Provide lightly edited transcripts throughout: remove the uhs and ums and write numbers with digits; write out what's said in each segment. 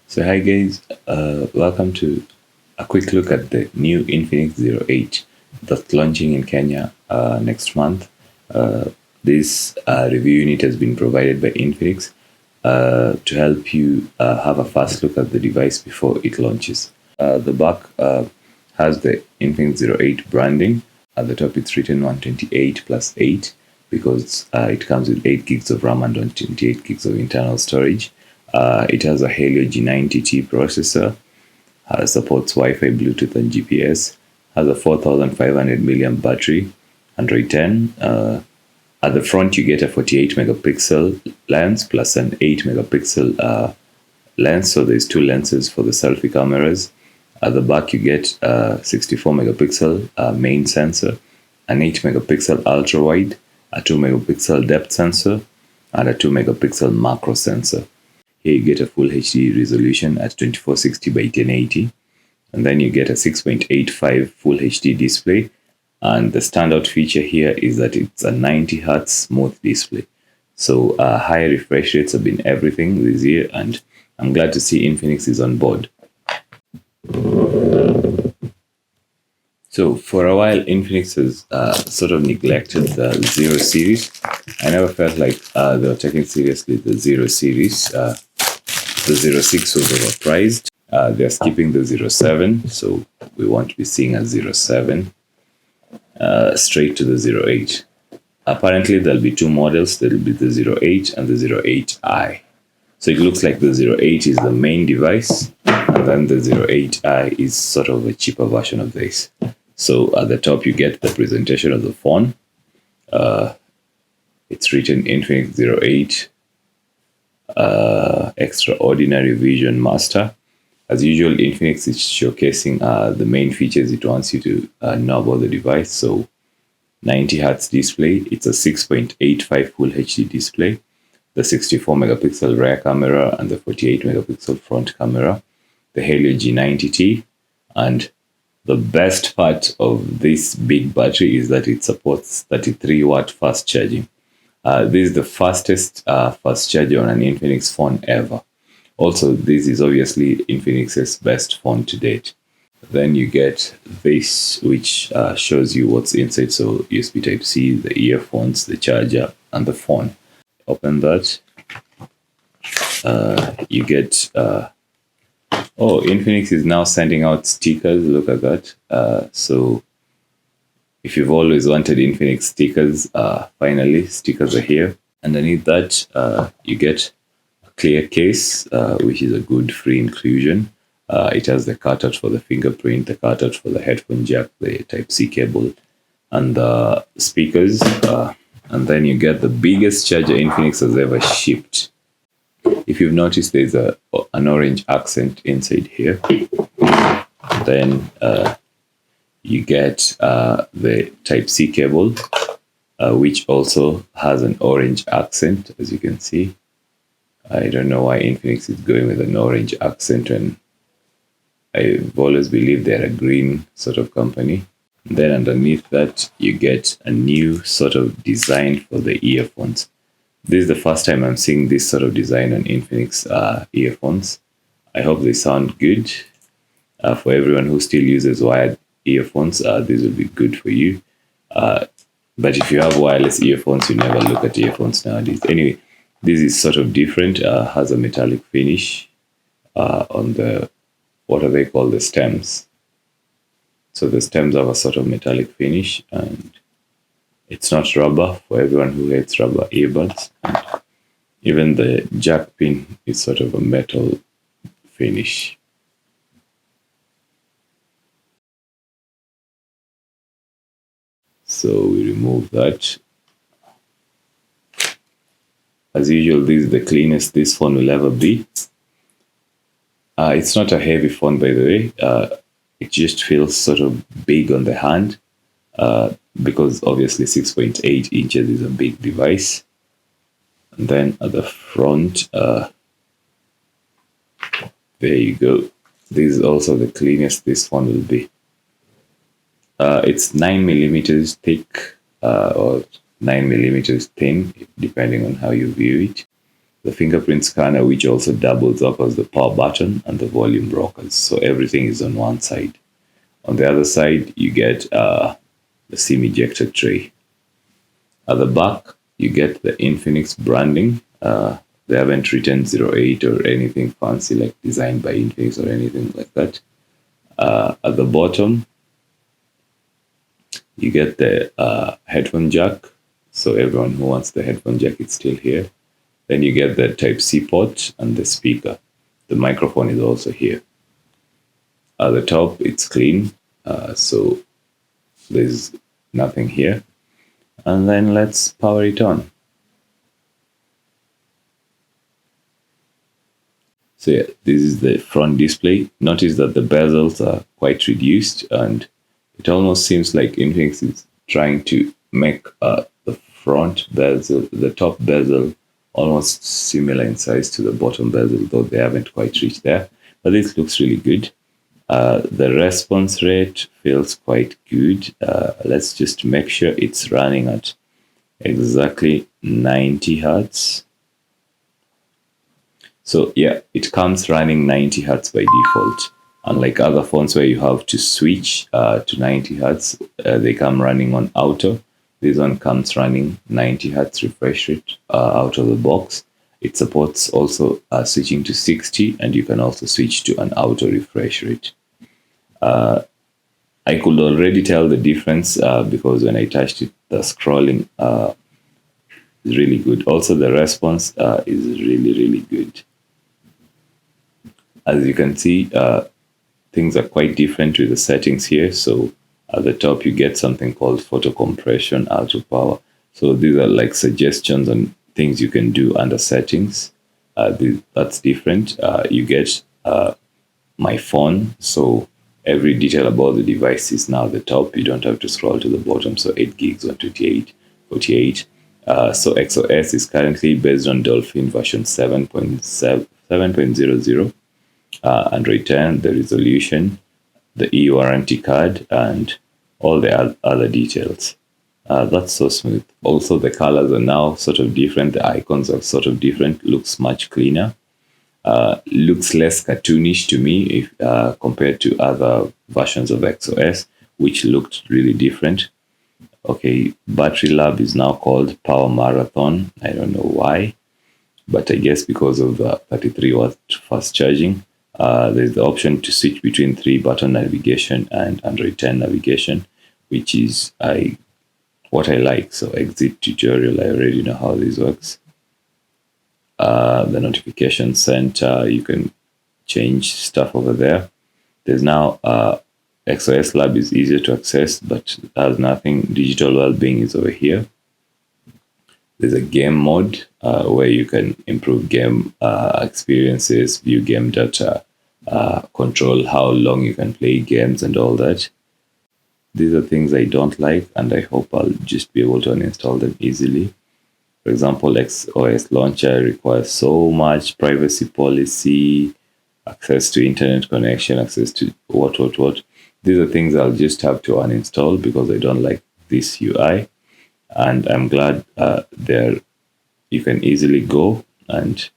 So hi guys, welcome to a quick look at the new Infinix Zero 08 that's launching in Kenya next month. This review unit has been provided by Infinix to help you have a fast look at the device before it launches. The back has the Infinix Zero 08 branding. At the top it's written 128 plus 8 because it comes with 8 gigs of RAM and 128 gigs of internal storage. It has a Helio G90T processor, supports Wi-Fi, Bluetooth, and GPS. Has a 4,500 milliamp battery, Android 10. At the front, you get a 48 megapixel lens plus an 8 megapixel lens. So there's two lenses for the selfie cameras. At the back, you get a 64 megapixel main sensor, an 8 megapixel ultra wide, a 2 megapixel depth sensor, and a 2 megapixel macro sensor. Here you get a full HD resolution at 2460 by 1080, and then you get a 6.85 full HD display. And the standout feature here is that it's a 90 Hz smooth display. So high refresh rates have been everything this year, and I'm glad to see Infinix is on board. So for a while, Infinix has sort of neglected the Zero series. I never felt like they were taking seriously the Zero series. The 06 was overpriced. They're skipping the 07, so we won't be seeing a 07 straight to the 08. Apparently, there'll be two models. There'll be the 08 and the 08i. So it looks like the 08 is the main device, and then the 08i is sort of a cheaper version of this. So at the top, you get the presentation of the phone. It's written Infinix 08 Extraordinary Vision Master. As usual, Infinix is showcasing the main features it wants you to know about the device. So 90 Hz display, it's a 6.85 full HD display, the 64 megapixel rear camera and the 48 megapixel front camera, the Helio G90T, and the best part of this big battery is that it supports 33 watt fast charging. This is the fastest fast charger on an Infinix phone ever. Also, this is obviously Infinix's best phone to date. Then you get this, which shows you what's inside. So USB Type-C, the earphones, the charger, and the phone. Open that. You get... oh, Infinix is now sending out stickers. Look at that. So if you've always wanted Infinix stickers, finally, stickers are here. Underneath that, you get a clear case, which is a good free inclusion. It has the cutout for the fingerprint, the cutout for the headphone jack, the Type-C cable, and the speakers. And then you get the biggest charger Infinix has ever shipped. If you've noticed, there's an orange accent inside here. Then you get the Type-C cable, which also has an orange accent, as you can see. I don't know why Infinix is going with an orange accent, and I've always believed they're a green sort of company. Then underneath that, you get a new sort of design for the earphones. This is the first time I'm seeing this sort of design on Infinix earphones. I hope they sound good. For everyone who still uses wired earphones, this will be good for you. But if you have wireless earphones, you never look at earphones nowadays. Anyway, this is sort of different. Has a metallic finish on the, what are they called, the stems. So the stems have a sort of metallic finish, and it's not rubber for everyone who hates rubber earbuds. And even the jack pin is sort of a metal finish. So we remove that. As usual, this is the cleanest this phone will ever be. It's not a heavy phone, by the way. It just feels sort of big on the hand because obviously 6.8 inches is a big device. And then at the front, there you go. This is also the cleanest this phone will be. It's 9 millimeters thick or 9 millimeters thin, depending on how you view it. the fingerprint scanner, which also doubles up as the power button, and the volume rockers. So everything is on one side. On the other side, you get the SIM ejector tray. At the back, you get the Infinix branding. They haven't written 08 or anything fancy like designed by Infinix or anything like that. At the bottom, you get the headphone jack. So everyone who wants the headphone jack, it's still here. Then you get the Type-C port and the speaker. The microphone is also here. At the top, it's clean. So there's nothing here. And then let's power it on. So yeah, this is the front display. Notice that the bezels are quite reduced, and it almost seems like Infinix is trying to make the front bezel, the top bezel, almost similar in size to the bottom bezel, though they haven't quite reached there. But this looks really good. The response rate feels quite good. Let's just make sure it's running at exactly 90 hertz. So yeah, it comes running 90 hertz by default. Unlike other phones where you have to switch to 90 hertz, they come running on auto. This one comes running 90 hertz refresh rate out of the box. It supports also switching to 60, and you can also switch to an auto refresh rate. I could already tell the difference because when I touched it, the scrolling is really good. Also, the response is really good. As you can see, things are quite different with the settings here. So at the top, you get something called photo compression, ultra power. So these are like suggestions on things you can do under settings. That's different. You get my phone. So every detail about the device is now at the top. You don't have to scroll to the bottom. So 8 gigs, 128, 48. So XOS is currently based on Dolphin version 7.00. Android 10, the resolution, the e-warranty card, and all the other details. That's so smooth. Also, the colors are now sort of different. The icons are sort of different. Looks much cleaner. Looks less cartoonish to me if compared to other versions of XOS, which looked really different. Okay, battery lab is now called Power Marathon. I don't know why, but I guess because of the 33-watt fast charging. There's the option to switch between 3-button navigation and Android 10 navigation, which is what I like. So exit tutorial, I already know how this works. The notification center, you can change stuff over there. There's now XOS Lab is easier to access, but has nothing. Digital well-being is over here. There's a game mode where you can improve game experiences, view game data, control how long you can play games and all that. These are things I don't like, and I hope I'll just be able to uninstall them easily. For example, XOS Launcher requires so much privacy policy, access to internet connection, access to what. These are things I'll just have to uninstall because I don't like this UI. And I'm glad you can easily go and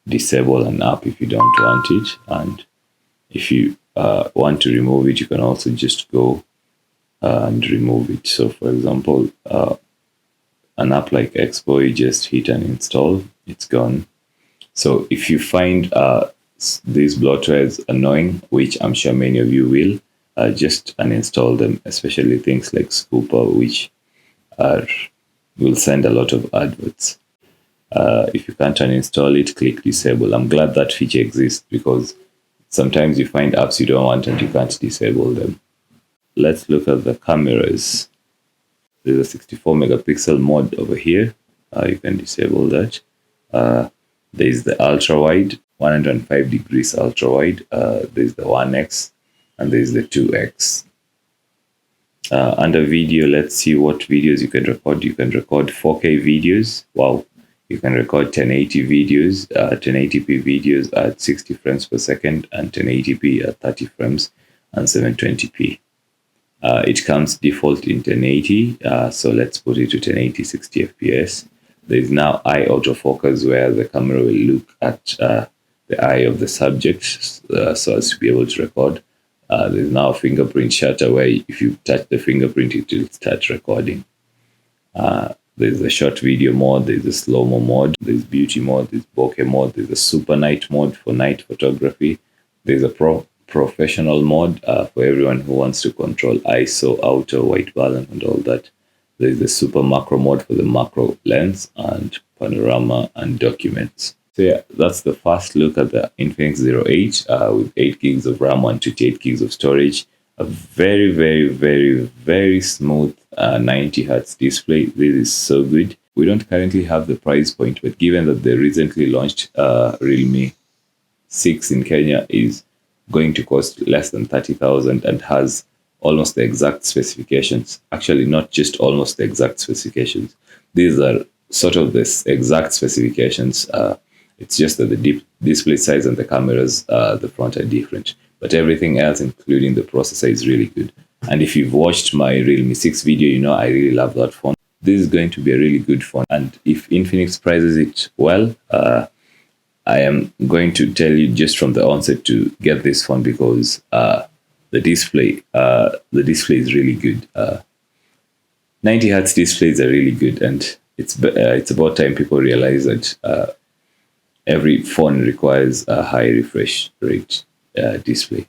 disable an app if you don't want it. And if you want to remove it, you can also just go and remove it. So for example, an app like Expo, you just hit and install, it's gone. So if you find these bloatwares annoying, which I'm sure many of you will, just uninstall them, especially things like Scooper, which will send a lot of adverts. If you can't uninstall it, click disable. I'm glad that feature exists because sometimes you find apps you don't want and you can't disable them. Let's look at the cameras. There's a 64 megapixel mode over here. You can disable that. There's the ultra wide, 105 degrees ultra wide. There's the 1x and there's the 2x. Under video, let's see what videos you can record. You can record 4K videos. Wow. You can record 1080 videos, 1080p videos at 60 frames per second and 1080p at 30 frames and 720p. It comes default in 1080, so let's put it to 1080 60 fps. There is now eye autofocus, where the camera will look at the eye of the subject so as to be able to record. There's now a fingerprint shutter, where if you touch the fingerprint, it will start recording. There's a short video mode, there's a slow-mo mode, there's beauty mode, there's bokeh mode, there's a super night mode for night photography, there's a professional mode for everyone who wants to control ISO, auto, white balance, and all that. There's the super macro mode for the macro lens, and panorama and documents. So yeah, that's the first look at the Infinix Zero H with 8 gigs of RAM and 28 gigs of storage. A very, very, very, very smooth 90 hertz display. This is so good. We don't currently have the price point, but given that the recently launched Realme 6 in Kenya is going to cost less than 30,000 and has almost the exact specifications. Actually, not just almost the exact specifications. These are sort of the exact specifications. It's just that the display size and the cameras, the front are different. But everything else, including the processor, is really good. And if you've watched my Realme 6 video, you know I really love that phone. This is going to be a really good phone. And if Infinix prices it well, I am going to tell you just from the onset to get this phone, because the display is really good. 90 hertz displays are really good, and it's about time people realize that every phone requires a high refresh rate display.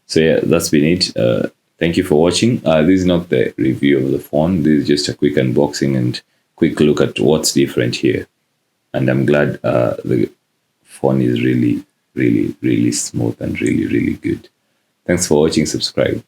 So yeah, that's been it. Thank you for watching. This is not the review of the phone. This is just a quick unboxing and quick look at what's different here. And I'm glad the phone is really, really, really smooth and really, really good. Thanks for watching. Subscribe.